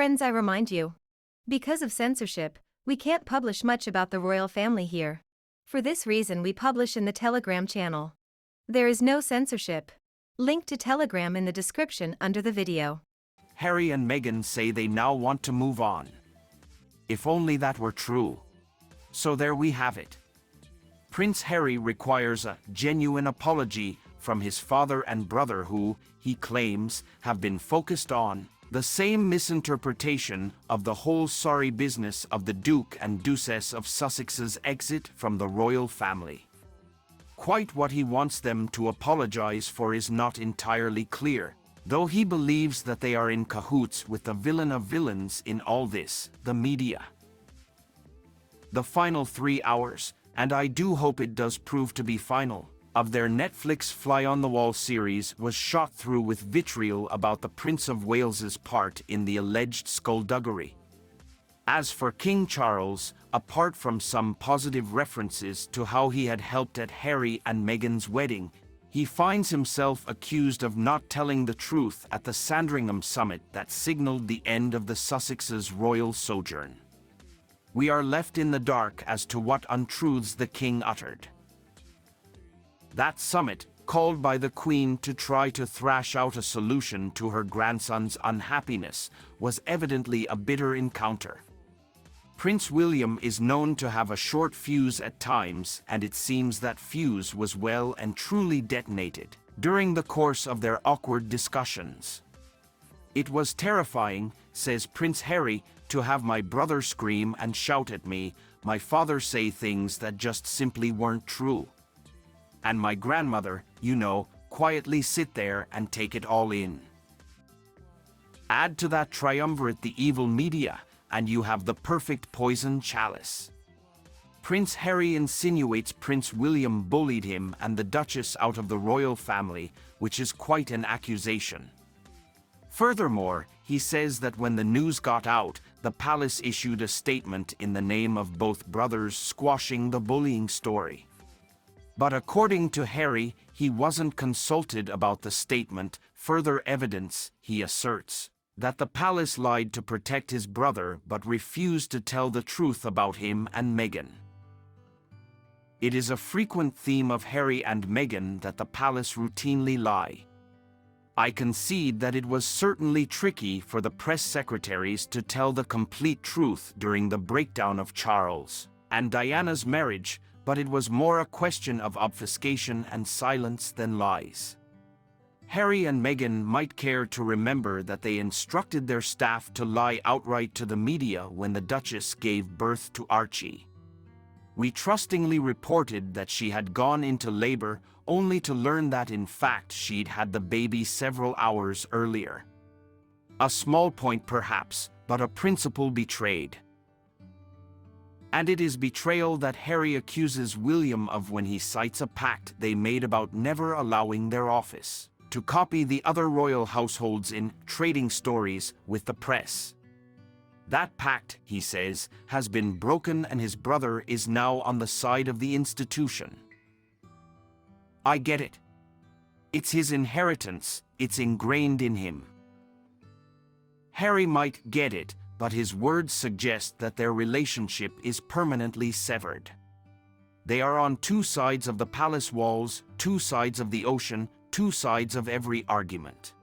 Friends, I remind you. Because of censorship, we can't publish much about the royal family here. For this reason we publish in the Telegram channel. There is no censorship. Link to Telegram in the description under the video. Harry and Meghan say they now want to move on. If only that were true. So there we have it. Prince Harry requires a genuine apology from his father and brother who, he claims, have been focused on the same misinterpretation of the whole sorry business of the Duke and Duchess of Sussex's exit from the royal family. Quite what he wants them to apologize for is not entirely clear, though he believes that they are in cahoots with the villain of villains in all this, the media. The final 3 hours, and I do hope it does prove to be final, of their Netflix fly-on-the-wall series was shot through with vitriol about the Prince of Wales's part in the alleged skulduggery. As for King Charles, apart from some positive references to how he had helped at Harry and Meghan's wedding, he finds himself accused of not telling the truth at the Sandringham summit that signaled the end of the Sussexes' royal sojourn. We are left in the dark as to what untruths the king uttered. That summit, called by the Queen to try to thrash out a solution to her grandson's unhappiness, was evidently a bitter encounter. Prince William is known to have a short fuse at times, and it seems that fuse was well and truly detonated during the course of their awkward discussions. It was terrifying, says Prince Harry, to have my brother scream and shout at me, my father say things that just simply weren't true. And my grandmother, you know, quietly sit there and take it all in. Add to that triumvirate the evil media, and you have the perfect poison chalice. Prince Harry insinuates Prince William bullied him and the Duchess out of the royal family, which is quite an accusation. Furthermore, he says that when the news got out, the palace issued a statement in the name of both brothers squashing the bullying story. But according to Harry, he wasn't consulted about the statement, further evidence, he asserts, that the palace lied to protect his brother but refused to tell the truth about him and Meghan. It is a frequent theme of Harry and Meghan that the palace routinely lie. I concede that it was certainly tricky for the press secretaries to tell the complete truth during the breakdown of Charles and Diana's marriage, but it was more a question of obfuscation and silence than lies. Harry and Meghan might care to remember that they instructed their staff to lie outright to the media when the Duchess gave birth to Archie. We trustingly reported that she had gone into labor only to learn that in fact she'd had the baby several hours earlier. A small point perhaps, but a principle betrayed. And it is betrayal that Harry accuses William of when he cites a pact they made about never allowing their office to copy the other royal households in trading stories with the press. That pact, he says, has been broken and his brother is now on the side of the institution. I get it. It's his inheritance, it's ingrained in him. Harry might get it, but his words suggest that their relationship is permanently severed. They are on two sides of the palace walls, two sides of the ocean, two sides of every argument.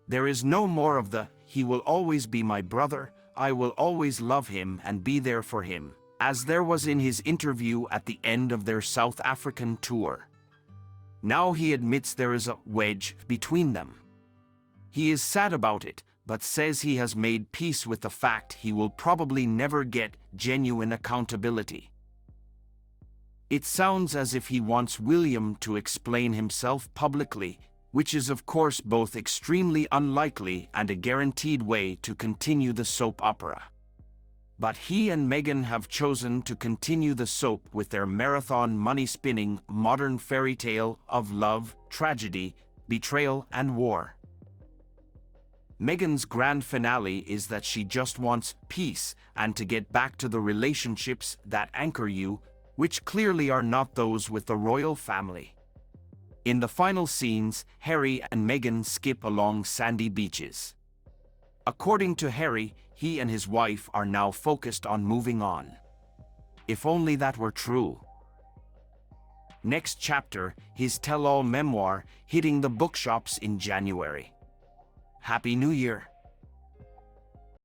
There is no more of the, he will always be my brother, I will always love him and be there for him, as there was in his interview at the end of their South African tour. Now he admits there is a wedge between them. He is sad about it, but says he has made peace with the fact he will probably never get genuine accountability. It sounds as if he wants William to explain himself publicly, which is of course both extremely unlikely and a guaranteed way to continue the soap opera. But he and Meghan have chosen to continue the soap with their marathon money-spinning modern fairy tale of love, tragedy, betrayal and war. Meghan's grand finale is that she just wants peace and to get back to the relationships that anchor you, which clearly are not those with the royal family. In the final scenes, Harry and Meghan skip along sandy beaches. According to Harry, he and his wife are now focused on moving on. If only that were true. Next chapter, his tell-all memoir hitting the bookshops in January. Happy New Year!